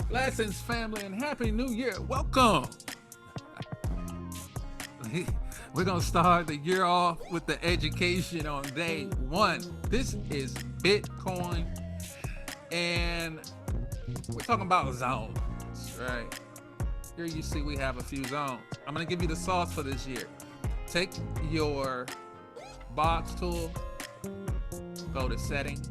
Blessings, family, and Happy New Year. Welcome. We're going to start the year off with the education on day one. This is Bitcoin, and we're talking about zones, right? Here you see we have a few zones. I'm going to give you the sauce for this year. Take your box tool, go to settings.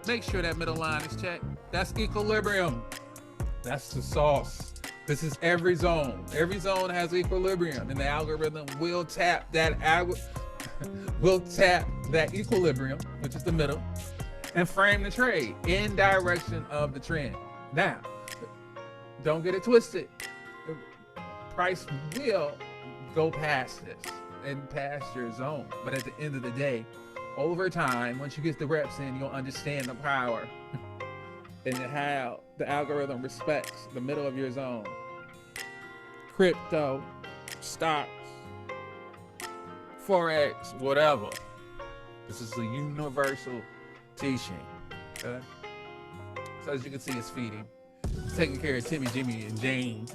Make sure that middle line is checked. That's equilibrium. That's the sauce. This is every zone. Every zone has equilibrium, and the algorithm will tap that equilibrium, which is the middle, and frame the trade in direction of the trend. Now, don't get it twisted. The price will go past this and past your zone, but at the end of the day, over time, once you get the reps in, you'll understand the power and how the algorithm respects the middle of your zone. Crypto, stocks, Forex, whatever. This is a universal teaching. Okay? So as you can see, it's feeding. It's taking care of Timmy, Jimmy, and Jane.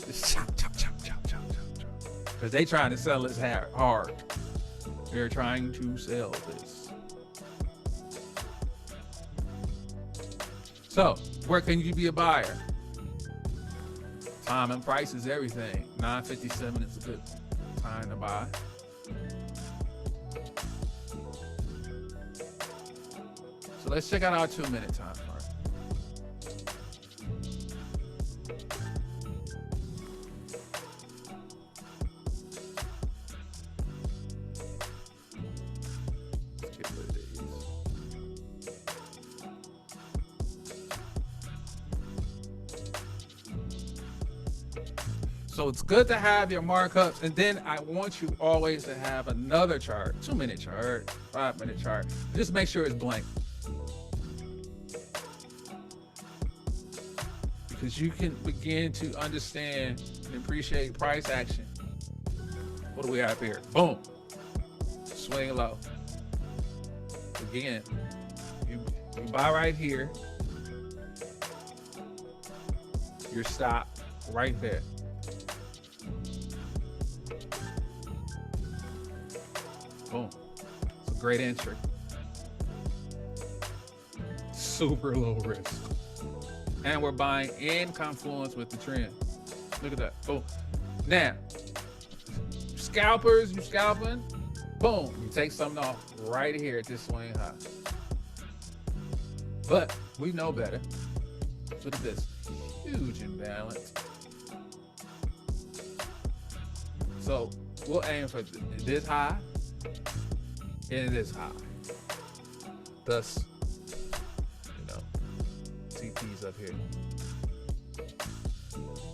Just chop, chop, chop, chop, chop, chop, chop. Because they trying to sell this hard. They're trying to sell this. So, where can you be a buyer? Time and price is everything. 9:57 is a good time to buy. So let's check out our 2-minute time chart. Let's get rid of these. So it's good to have your markups, and then I want you always to have another chart, 2-minute chart, 5-minute chart. Just make sure it's blank. Because you can begin to understand and appreciate price action. What do we have here? Boom. Swing low. Again, you buy right here. Your stop right there. Boom. It's a great entry. Super low risk. And we're buying in confluence with the trend. Look at that. Boom. Now, scalpers, you scalping, boom, you take something off right here at this swing high. But we know better. Look at this. Huge imbalance. So we'll aim for this high and this high. Thus, TP's up here.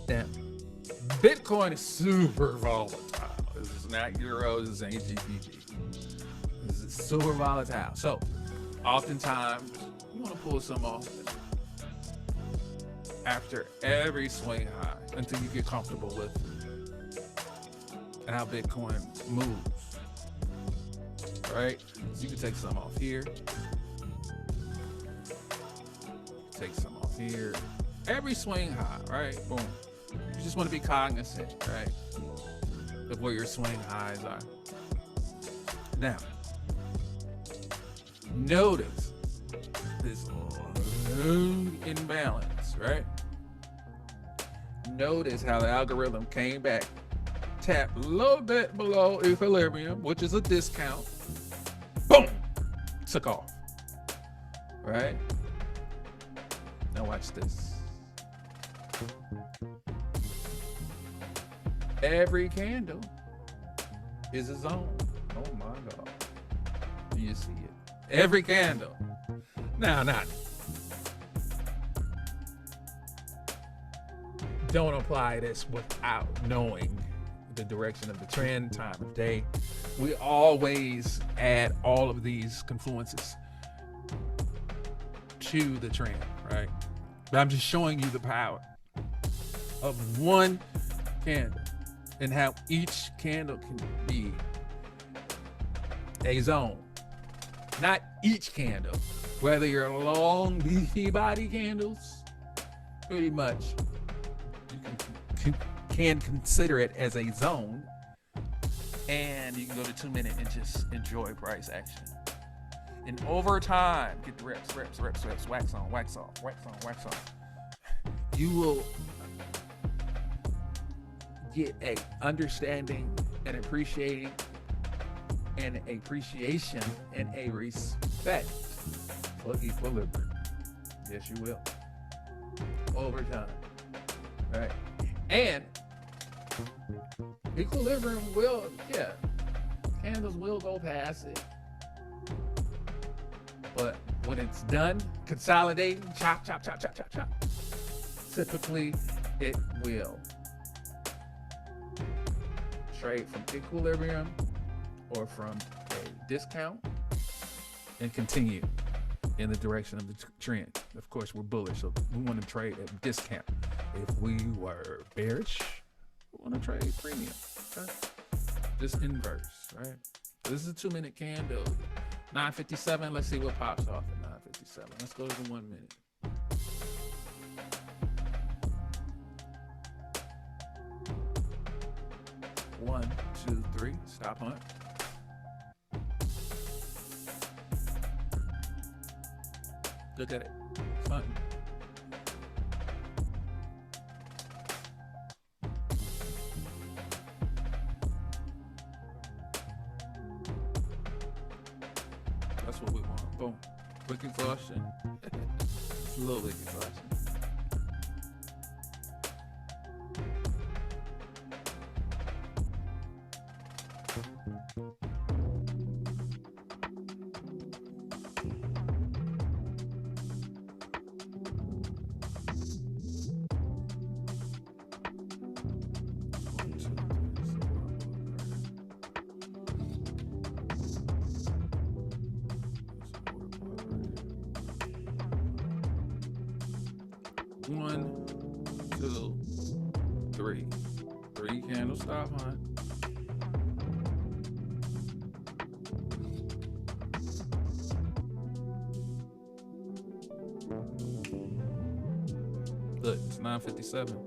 Now, Bitcoin is super volatile. This is not euros, this ain't GBP. This is super volatile. So, oftentimes, you want to pull some off after every swing high until you get comfortable with how Bitcoin moves. Right? So you can take some off here. Take some off here. Every swing high, right? Boom. You just want to be cognizant, right, of where your swing highs are. Now, notice this imbalance, right? Notice how the algorithm came back, tapped a little bit below equilibrium, which is a discount. Boom! Took off, right? Now watch this. Every candle is a zone. Oh my God. Do you see it? Every candle. Now, don't apply this without knowing the direction of the trend, time of day. We always add all of these confluences to the trend, right? But I'm just showing you the power of one candle and how each candle can be a zone. Not each candle, Whether you're long beefy body candles, pretty much you can consider it as a zone, and you can go to 2 minute and just enjoy price action. And over time, get the reps, wax on, wax off, wax on, wax off. You will get a understanding and appreciation and a respect for equilibrium. Yes, you will. Over time. Right? And equilibrium will, candles will go past it. But when it's done, consolidating, chop, typically it will trade from equilibrium or from a discount and continue in the direction of the trend. Of course, we're bullish, so we want to trade at discount. If we were bearish, we want to trade premium. Okay? Just inverse, right? This is a 2 minute candle. 9:57. Let's see what pops off at 9:57. Let's go to the 1 minute. One, two, three. Stop hunt. Look at it. It's hunting. That's what we want. Boom. Quick exhaustion. It's a little bit exhaustion. One, two, three. 3 candle stop hunt. Look, it's 9:57.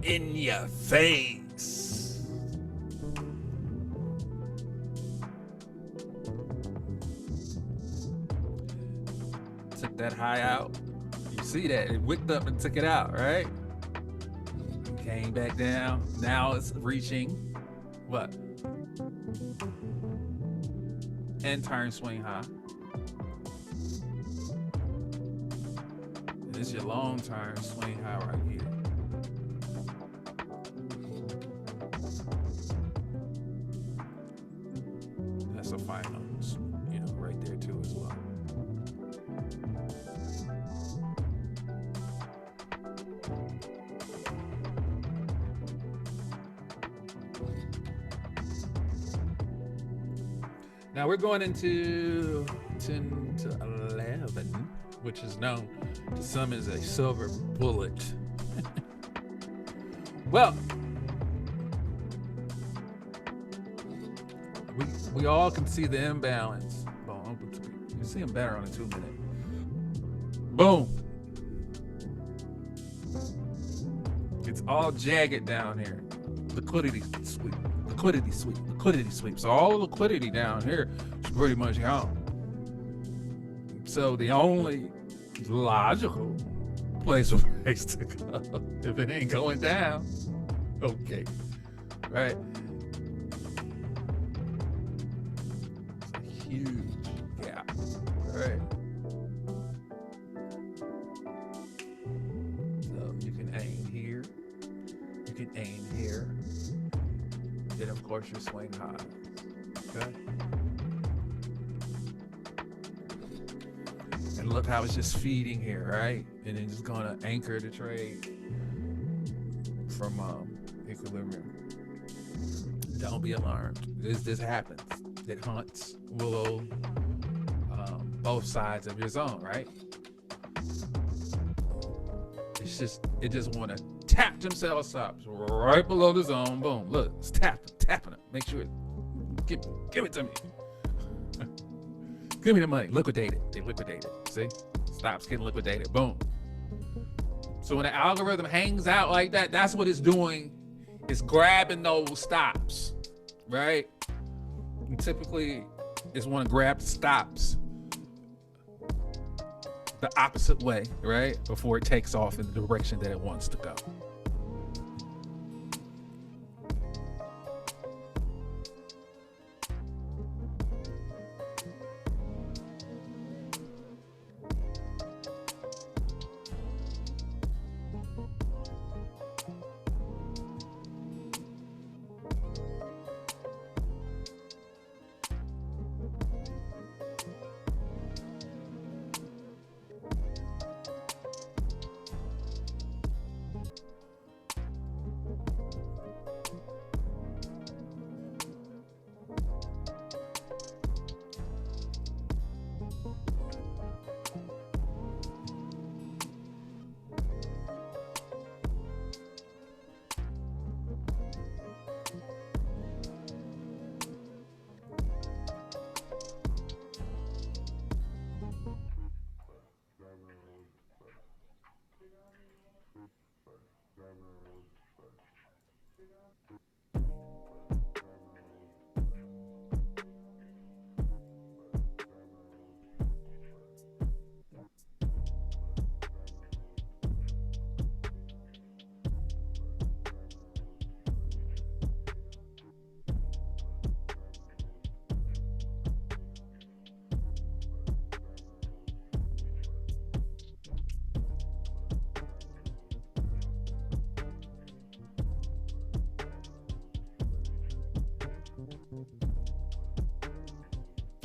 In your face. Took that high out. You see that? It wicked up and took it out, right? Came back down. Now it's reaching what? And turn swing high. And it's your long term swing high right here. That's a final, right there too as well. Now we're going into 10 to 11, which is known to some as a silver bullet. Well, we all can see the imbalance. You see them better on a 2 minute. Boom. It's all jagged down here. Liquidity sweep. So all the liquidity down here is pretty much gone. So the only logical place for price to go, if it ain't going down, okay, right? It's a huge gap, right? So you can aim here, you can aim here, then of course you swing high, okay? And look how it's just feeding here, right? And then just gonna anchor the trade from equilibrium. Don't be alarmed. This happens. It hunts below both sides of your zone, right? It just want to tap themselves up right below the zone. Boom! Look, it's tapping it. Make sure give it to me. Give me the money. Liquidate it. They liquidate it. See? Stops getting liquidated. Boom. So when the algorithm hangs out like that, that's what it's doing. It's grabbing those stops, right? And typically, it's want to grab the stops the opposite way, right? Before it takes off in the direction that it wants to go.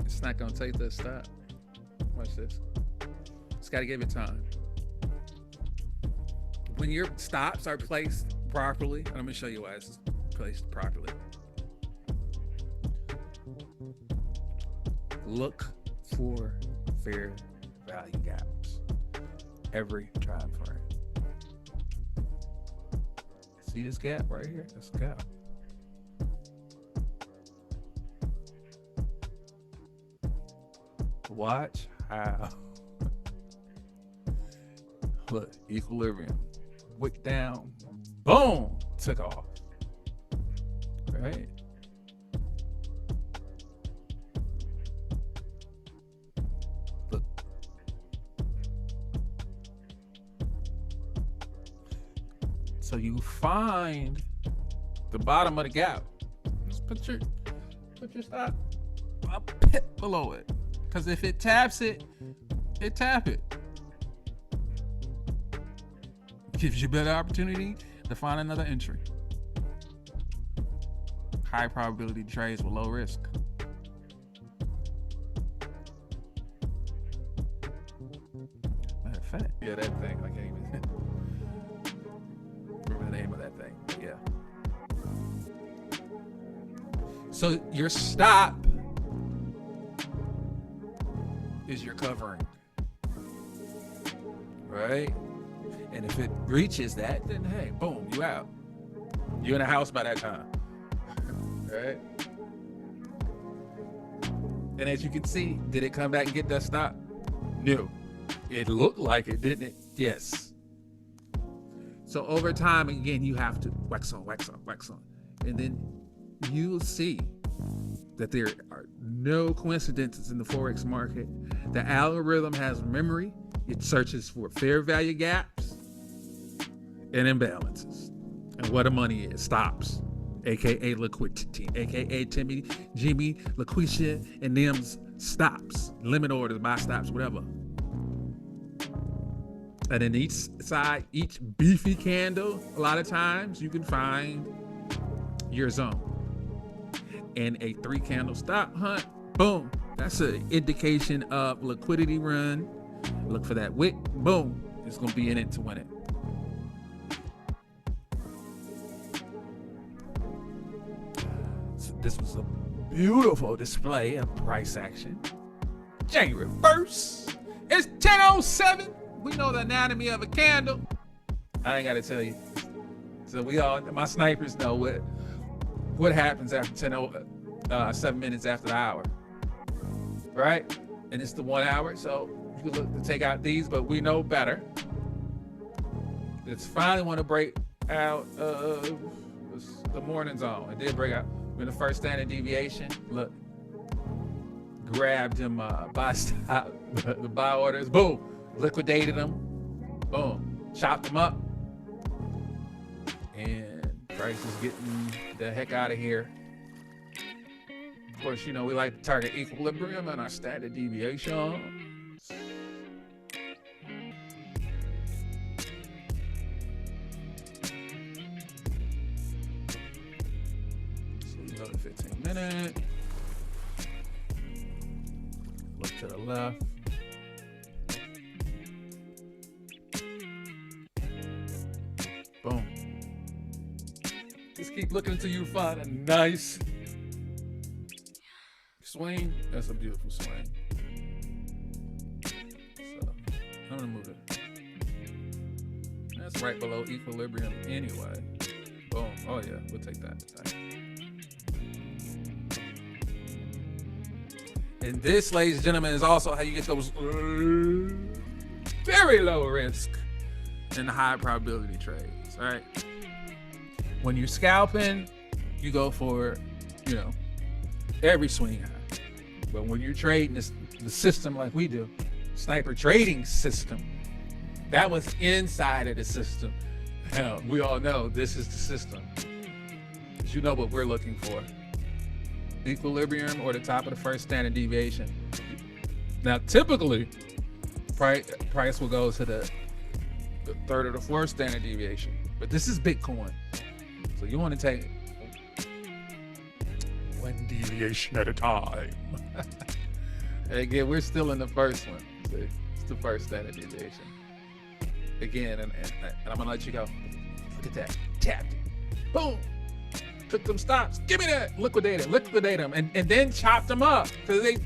It's not gonna take this stop. Watch this. It's gotta give it time. When your stops are placed properly, I'm gonna show you why it's placed properly. Look for fair value gaps every time frame. See this gap right here? That's a gap. Watch how, look, equilibrium, wick down, boom, took off, right? Look. So you find the bottom of the gap. Just put your stop a pip below it. Because if it taps it, tap it. Gives you a better opportunity to find another entry. High probability trades with low risk. Matter of fact, yeah, that thing, I can't even remember the name of that thing. Yeah. So your stop is your covering, right? And if it reaches that, then hey, boom, you out. You in a house by that time, right? And as you can see, did it come back and get that stop? No. It looked like it, didn't it? Yes. So over time, again, you have to wax on. And then you'll see that there are no coincidences in the Forex market. The algorithm has memory. It searches for fair value gaps and imbalances. And what the money is, stops, aka liquidity, aka Jimmy, Laquisha, and them's stops, limit orders, buy stops, whatever. And then each side, each beefy candle, a lot of times you can find your zone. And a 3 candle stop hunt, boom, that's an indication of liquidity run Look for that wick. Boom. It's going to be in it to win it. So this was a beautiful display of price action. January 1st. It's 10:07. We know the anatomy of a candle. I ain't got to tell you. So we all, my snipers know what happens after 7 minutes after the hour. Right? And it's the 1 hour. So you can look to take out these, but we know better. It's finally want to break out of the morning zone. It did break out. We're in the first standard deviation. Look. Grabbed him buy stop, the buy orders. Boom. Liquidated them. Boom. Chopped them up. And price is getting the heck out of here. Of course, you know, we like to target equilibrium and our standard deviation. So we go to 15 minutes. Look to the left. Boom. Just keep looking until you find a nice swing. That's a beautiful swing. So I'm gonna move it. That's right below equilibrium anyway. Boom. Oh yeah, we'll take that. And this, ladies and gentlemen, is also how you get those very low risk and high probability trades, right? When you're scalping, you go for, you know, every swing high. But when you're trading the system like we do, sniper trading system, that was inside of the system. Hell, we all know this is the system. Because you know what we're looking for. Equilibrium or the top of the first standard deviation. Now, typically, price will go to the third or the fourth standard deviation. But this is Bitcoin. So you want to take one deviation at a time. Again, we're still in the first one. See, it's the first standard deviation. Again, and I'm going to let you go. Look at that. Tapped it. Boom. Took them stops. Give me that. Liquidate them. And then chopped them up. Because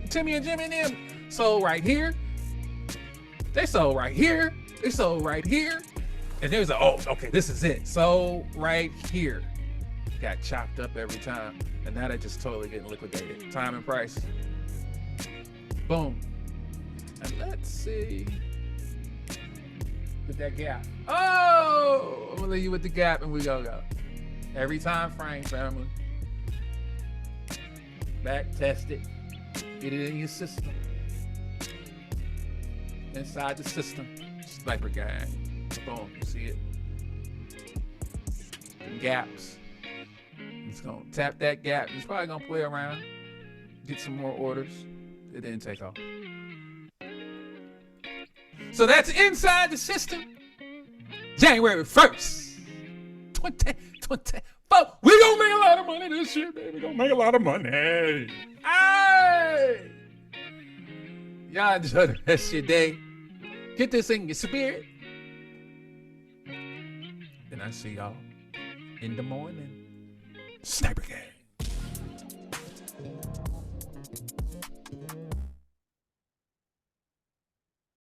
Timmy and Jimmy and them sold right here. They sold right here. They sold right here. And there's okay, this is it. So right here. Got chopped up every time. And now they're just totally getting liquidated. Time and price. Boom. And let's see. With that gap. Oh! I'm going to leave you with the gap and we go. Every time frame, family. Back test it. Get it in your system. Inside the system. Sniper gang. Boom. You see it? The gaps. It's going to tap that gap. It's probably going to play around. Get some more orders. It didn't take off. So that's inside the system. January 1st. 2024. We gonna make a lot of money this year, baby. We gonna make a lot of money. Hey! Y'all enjoy the rest of your day. Get this in your spirit. And I see y'all in the morning. Sniper gang.